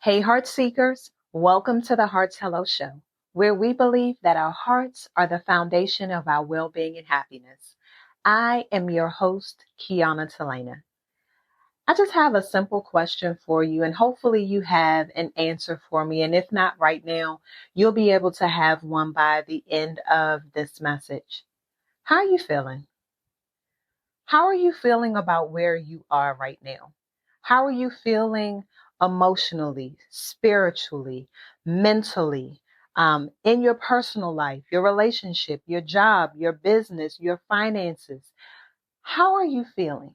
Hey, heart seekers, welcome to the Hearts Hello Show, where we believe that our hearts are the foundation of our well being and happiness. I am your host, Kiana Telena. I just have a simple question for you, and hopefully, you have an answer for me. And if not right now, you'll be able to have one by the end of this message. How are you feeling? How are you feeling about where you are right now? How are you feeling emotionally, spiritually, mentally, in your personal life, your relationship, your job, your business, your finances? How are you feeling?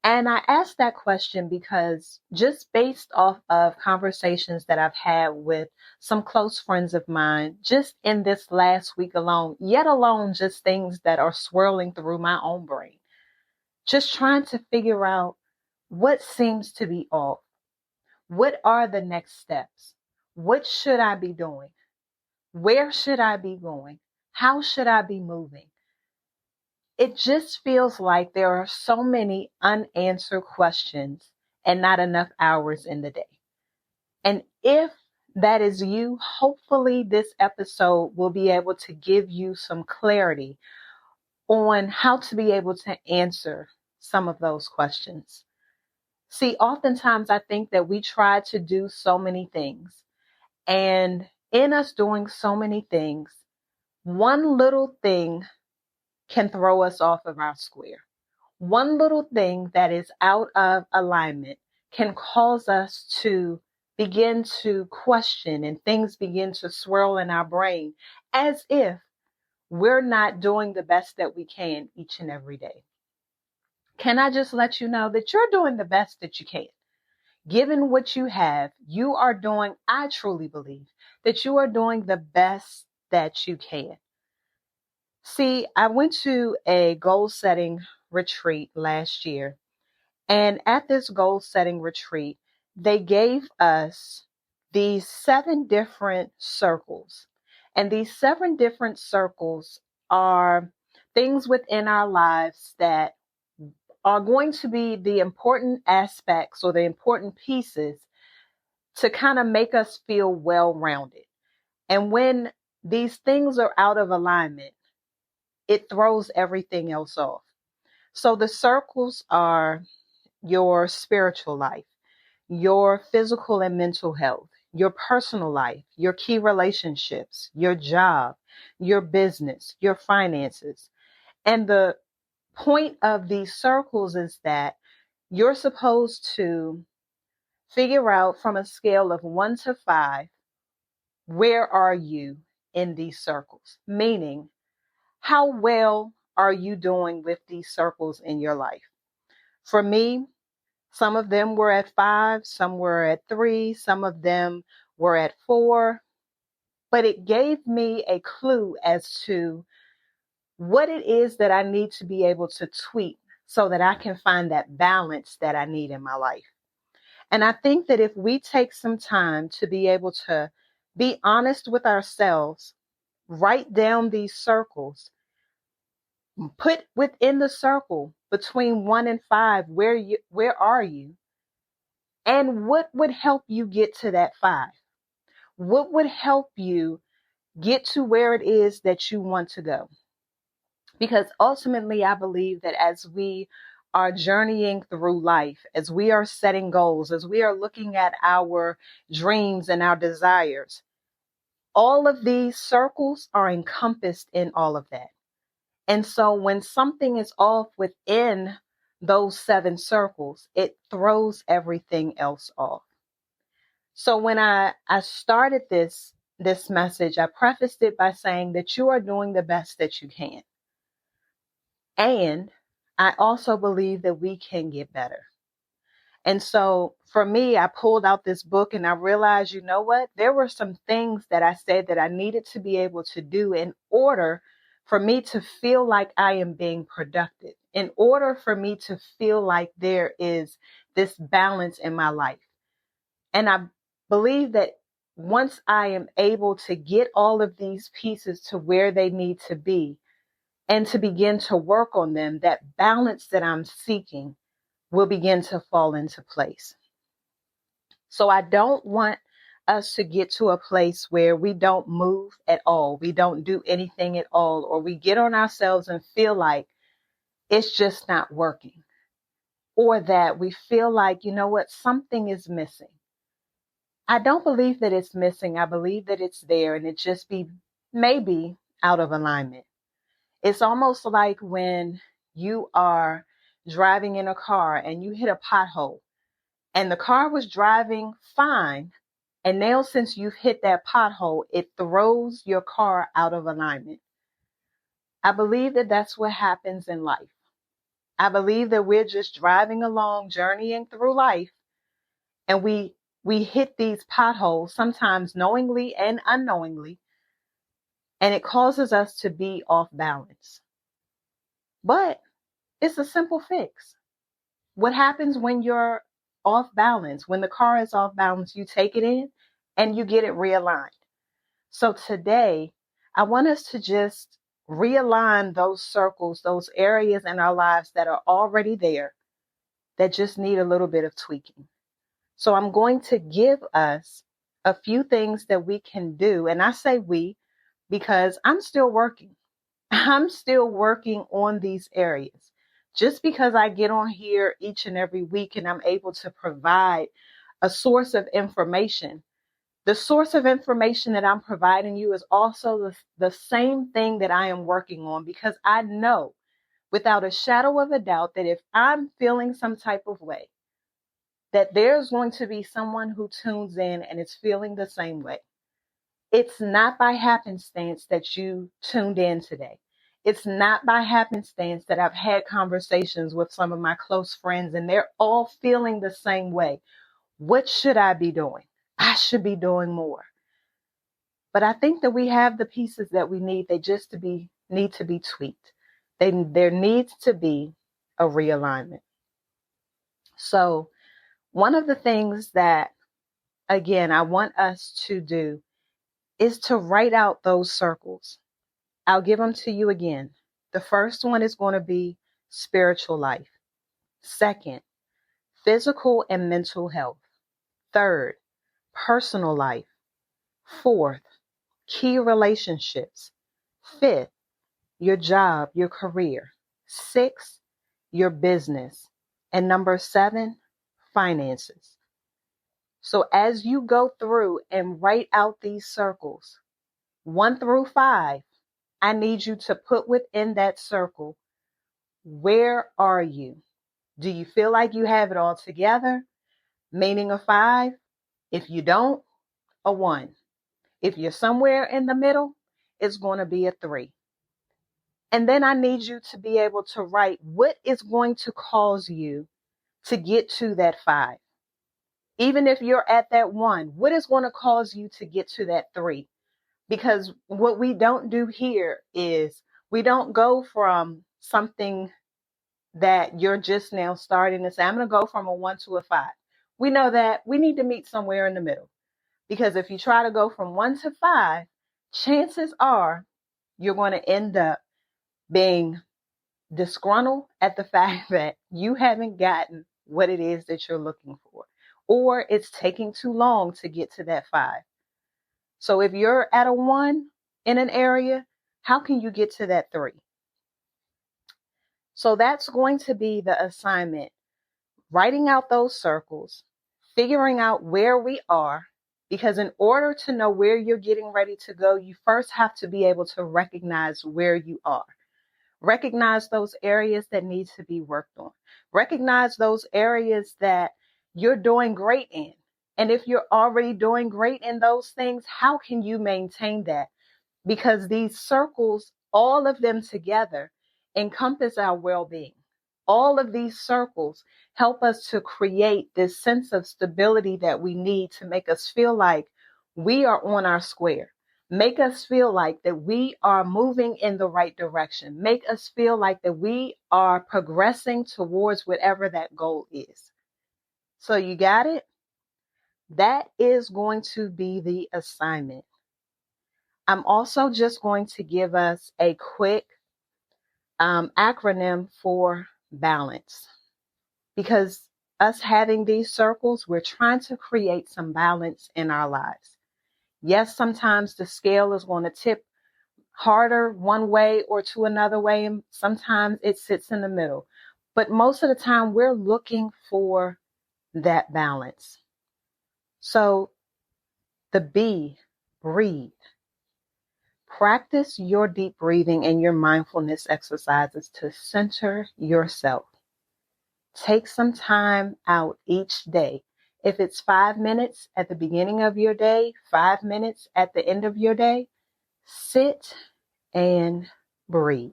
And I ask that question because just based off of conversations that I've had with some close friends of mine, just in this last week alone, yet alone just things that are swirling through my own brain, just trying to figure out what seems to be off. What are the next steps? What should I be doing? Where should I be going? How should I be moving? It just feels like there are so many unanswered questions and not enough hours in the day. And if that is you, hopefully this episode will be able to give you some clarity on how to be able to answer some of those questions. See, oftentimes I think that we try to do so many things, and in us doing so many things, one little thing can throw us off of our square. One little thing that is out of alignment can cause us to begin to question and things begin to swirl in our brain as if we're not doing the best that we can each and every day. Can I just let you know that you're doing the best that you can? Given what you have, you are doing, I truly believe that you are doing the best that you can. See, I went to a goal setting retreat last year, and at this goal setting retreat, they gave us these 7 different circles. And these 7 different circles are things within our lives that are going to be the important aspects or the important pieces to kind of make us feel well rounded. And when these things are out of alignment, it throws everything else off. So the circles are your spiritual life, your physical and mental health, your personal life, your key relationships, your job, your business, your finances. And the point of these circles is that you're supposed to figure out from a scale of 1 to 5, where are you in these circles? Meaning, how well are you doing with these circles in your life? For me, some of them were at 5, some were at 3, some of them were at 4, but it gave me a clue as to what it is that I need to be able to tweak so that I can find that balance that I need in my life. And I think that if we take some time to be able to be honest with ourselves, write down these circles, put within the circle between 1 and 5, where are you? And what would help you get to that 5? What would help you get to where it is that you want to go? Because ultimately, I believe that as we are journeying through life, as we are setting goals, as we are looking at our dreams and our desires, all of these circles are encompassed in all of that. And so when something is off within those 7 circles, it throws everything else off. So when I started this message, I prefaced it by saying that you are doing the best that you can. And I also believe that we can get better. And so for me, I pulled out this book and I realized, you know what? There were some things that I said that I needed to be able to do in order for me to feel like I am being productive, in order for me to feel like there is this balance in my life. And I believe that once I am able to get all of these pieces to where they need to be and to begin to work on them, that balance that I'm seeking will begin to fall into place. So I don't want us to get to a place where we don't move at all. We don't do anything at all, or we get on ourselves and feel like it's just not working, or that we feel like, you know what, something is missing. I don't believe that it's missing. I believe that it's there and it just be maybe out of alignment. It's almost like when you are driving in a car and you hit a pothole and the car was driving fine. And now since you've hit that pothole, it throws your car out of alignment. I believe that that's what happens in life. I believe that we're just driving along, journeying through life, and we hit these potholes, sometimes knowingly and unknowingly, and it causes us to be off balance. But it's a simple fix. What happens when you're off balance? When the car is off balance, you take it in and you get it realigned. So today, I want us to just realign those circles, those areas in our lives that are already there that just need a little bit of tweaking. So I'm going to give us a few things that we can do. And I say we because I'm still working. I'm still working on these areas. Just because I get on here each and every week and I'm able to provide a source of information, the source of information that I'm providing you is also the same thing that I am working on, because I know without a shadow of a doubt that if I'm feeling some type of way, that there's going to be someone who tunes in and is feeling the same way. It's not by happenstance that you tuned in today. It's not by happenstance that I've had conversations with some of my close friends and they're all feeling the same way. What should I be doing? I should be doing more. But I think that we have the pieces that we need. They just need to be tweaked. There needs to be a realignment. So one of the things that, again, I want us to do is to write out those circles. I'll give them to you again. The first one is going to be spiritual life. Second, physical and mental health. Third, personal life. Fourth, key relationships. Fifth, your job, your career. Sixth, your business. And number 7, finances. So as you go through and write out these circles, 1 through 5, I need you to put within that circle, where are you? Do you feel like you have it all together? Meaning a 5. If you don't, a 1. If you're somewhere in the middle, it's going to be a 3. And then I need you to be able to write what is going to cause you to get to that 5. Even if you're at that 1, what is going to cause you to get to that 3? Because what we don't do here is we don't go from something that you're just now starting to say, I'm going to go from a 1 to a 5. We know that we need to meet somewhere in the middle. Because if you try to go from 1 to 5, chances are you're going to end up being disgruntled at the fact that you haven't gotten what it is that you're looking for, or it's taking too long to get to that 5. So if you're at a 1 in an area, how can you get to that 3? So that's going to be the assignment. Writing out those circles, figuring out where we are, because in order to know where you're getting ready to go, you first have to be able to recognize where you are. Recognize those areas that need to be worked on. Recognize those areas that you're doing great in. And if you're already doing great in those things, how can you maintain that? Because these circles, all of them together, encompass our well-being. All of these circles help us to create this sense of stability that we need to make us feel like we are on our square. Make us feel like that we are moving in the right direction. Make us feel like that we are progressing towards whatever that goal is. So you got it? That is going to be the assignment. I'm also just going to give us a quick acronym for balance, because us having these circles, we're trying to create some balance in our lives. Yes, sometimes the scale is going to tip harder one way or to another way, and sometimes it sits in the middle. But most of the time, we're looking for that balance. So the B, breathe. Practice your deep breathing and your mindfulness exercises to center yourself. Take some time out each day. If it's 5 minutes at the beginning of your day, 5 minutes at the end of your day, sit and breathe.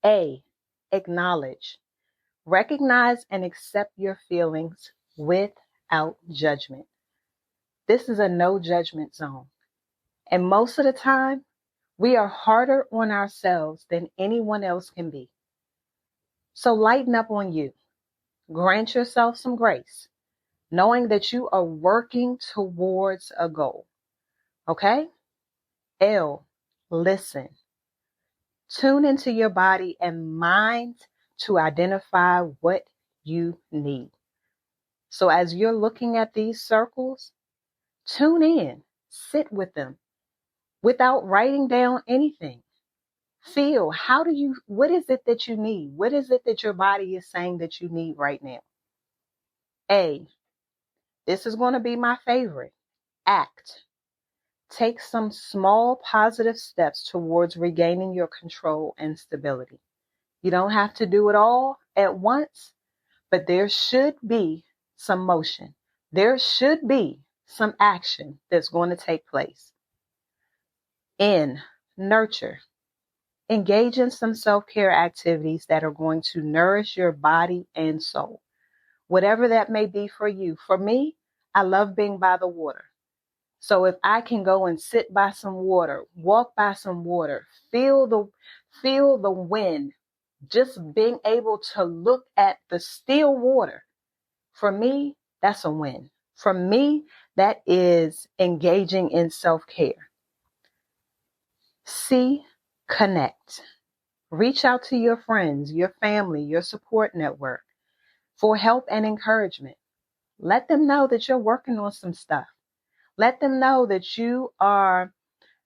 A, acknowledge. Recognize and accept your feelings without judgment. This is a no judgment zone. And most of the time, we are harder on ourselves than anyone else can be. So lighten up on you. Grant yourself some grace, knowing that you are working towards a goal. Okay? L, listen. Tune into your body and mind to identify what you need. So as you're looking at these circles, tune in, sit with them without writing down anything. Feel, what is it that you need? What is it that your body is saying that you need right now? A, this is going to be my favorite. Act. Take some small positive steps towards regaining your control and stability. You don't have to do it all at once, but there should be some motion. There should be some action that's going to take place. N, nurture. Engage in some self-care activities that are going to nourish your body and soul. Whatever that may be for you. For me, I love being by the water. So if I can go and sit by some water, walk by some water, feel the wind, just being able to look at the still water, for me, that's a win. For me, that is engaging in self-care. C, connect. Reach out to your friends, your family, your support network for help and encouragement. Let them know that you're working on some stuff. Let them know that you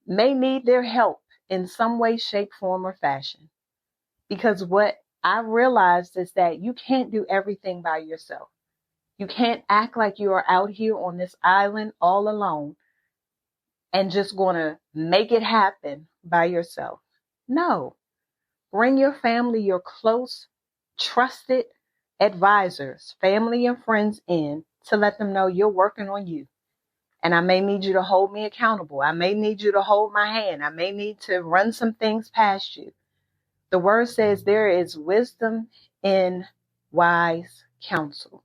may need their help in some way, shape, form, or fashion. Because what I realized is that you can't do everything by yourself. You can't act like you are out here on this island all alone and just going to make it happen by yourself. No. Bring your family, your close, trusted advisors, family and friends in to let them know you're working on you. And I may need you to hold me accountable. I may need you to hold my hand. I may need to run some things past you. The word says there is wisdom in wise counsel.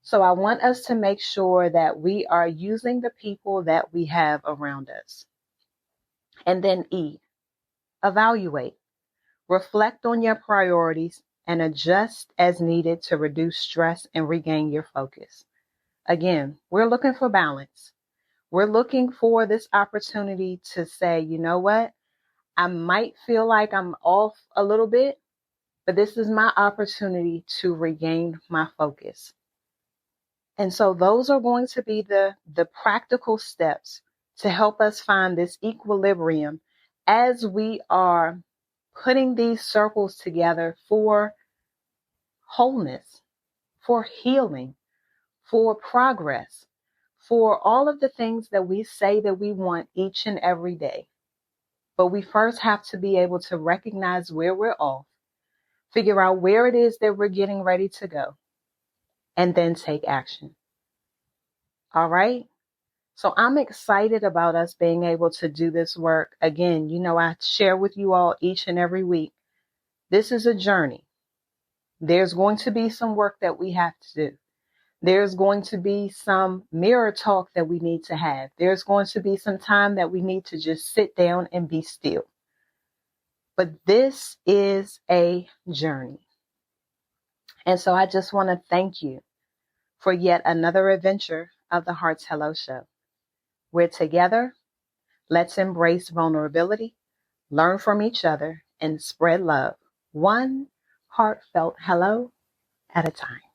So I want us to make sure that we are using the people that we have around us. And then E, evaluate. Reflect on your priorities and adjust as needed to reduce stress and regain your focus. Again, we're looking for balance. We're looking for this opportunity to say, you know what? I might feel like I'm off a little bit, but this is my opportunity to regain my focus. And so those are going to be the practical steps to help us find this equilibrium as we are putting these circles together for wholeness, for healing, for progress, for all of the things that we say that we want each and every day. But we first have to be able to recognize where we're off, figure out where it is that we're getting ready to go, and then take action. All right? So I'm excited about us being able to do this work. Again, I share with you all each and every week. This is a journey. There's going to be some work that we have to do. There's going to be some mirror talk that we need to have. There's going to be some time that we need to just sit down and be still. But this is a journey. And so I just want to thank you for yet another adventure of the Hearts Hello Show. We're together. Let's embrace vulnerability, learn from each other, and spread love. One heartfelt hello at a time.